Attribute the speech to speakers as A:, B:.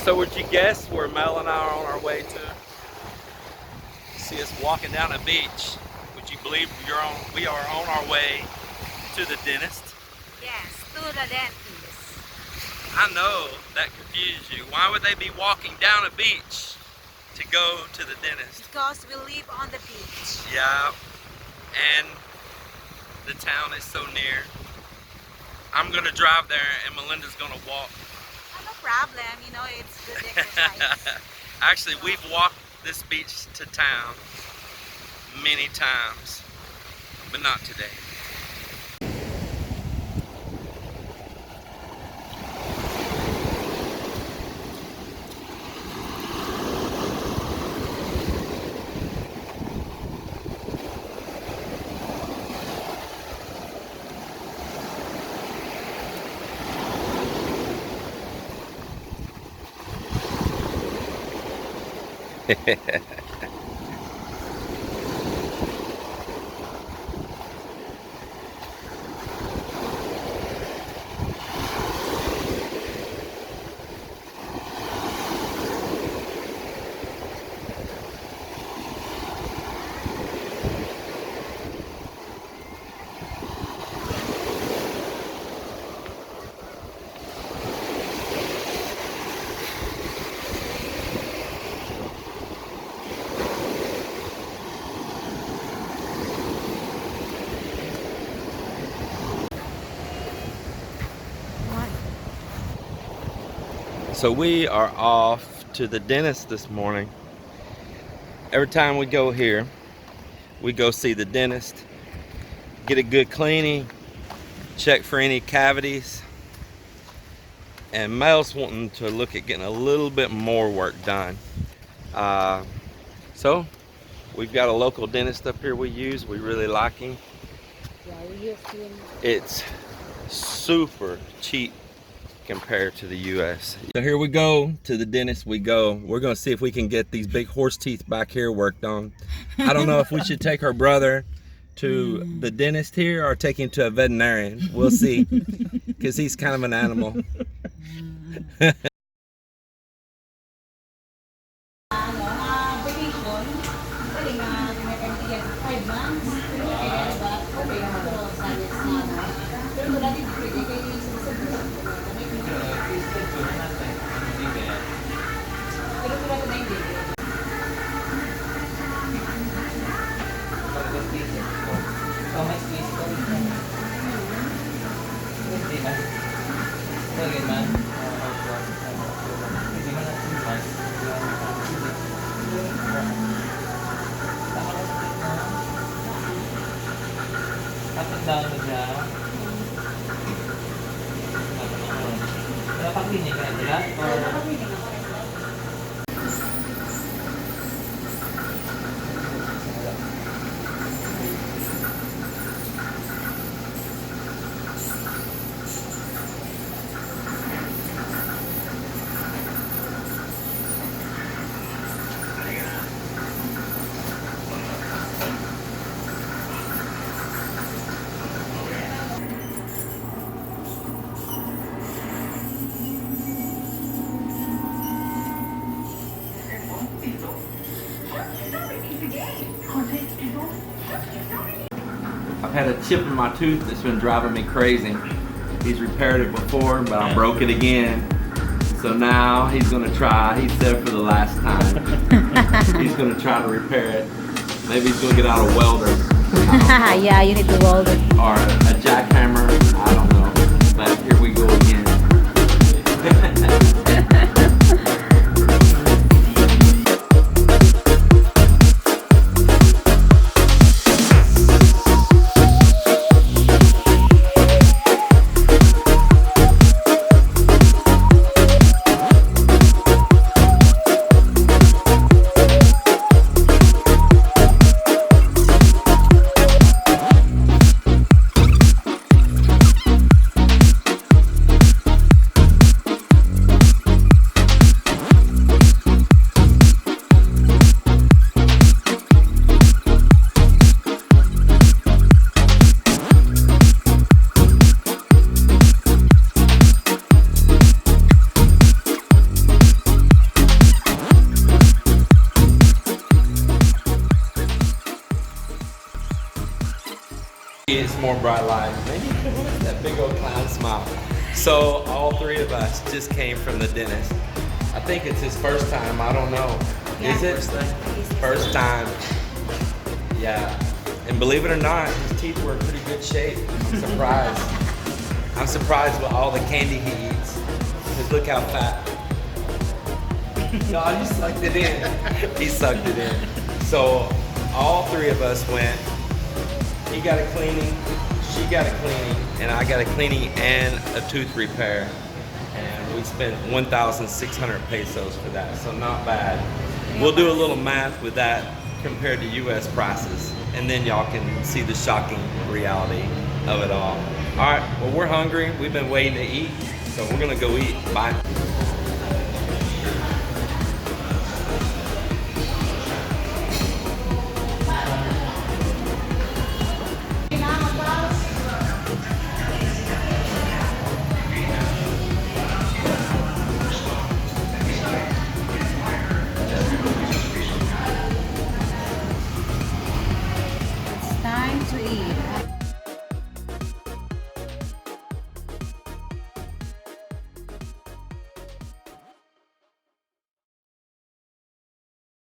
A: So would you guess where Mel and I are on our way to? See us walking down a beach. Would you believe we are on our way to the dentist?
B: Yes, to the dentist.
A: I know that confused you. Why would they be walking down a beach to go to the dentist?
B: Because we live on the beach.
A: Yeah, and the town is so near. I'm gonna drive there and Melinda's gonna walk.
B: Oh, no problem, you know, it's good exercise.
A: Actually, we've walked this beach to town many times, but not today. So we are off to the dentist this morning. Every time we go here, we go see the dentist, get a good cleaning, check for any cavities, and Mel's wanting to look at getting a little bit more work done. So we've got a local dentist up here we use. We really like him.
B: Yeah, we use him.
A: It's super cheap compared to the US. So here we go to the dentist we go. We're gonna see if we can get these big horse teeth back here worked on. I don't know if we should take her brother to the dentist here or take him to a veterinarian. We'll see, because he's kind of an animal. I've had a chip in my tooth that's been driving me crazy. He's repaired it before, but I broke it again. So now he's gonna try, he said for the last time, he's gonna try to repair it. Maybe he's gonna get out a welder.
B: Yeah, you need to weld it.
A: Or a jackhammer, I don't know. But here we go again. some more bright lights. Maybe that big old clown smile. So all three of us just came from the dentist. I think it's his first time. I don't know.
B: Yeah.
A: Is it? First time. Yeah. And believe it or not, his teeth were in pretty good shape. I'm surprised. I'm surprised with all the candy he eats. Because look how fat. No, he sucked it in. He sucked it in. So all three of us went. He got a cleaning, she got a cleaning, and I got a cleaning and a tooth repair. And we spent 1,600 pesos for that, so not bad. We'll do a little math with that compared to US prices, and then y'all can see the shocking reality of it all. All right, well, we're hungry. We've been waiting to eat, so we're gonna go eat. Bye.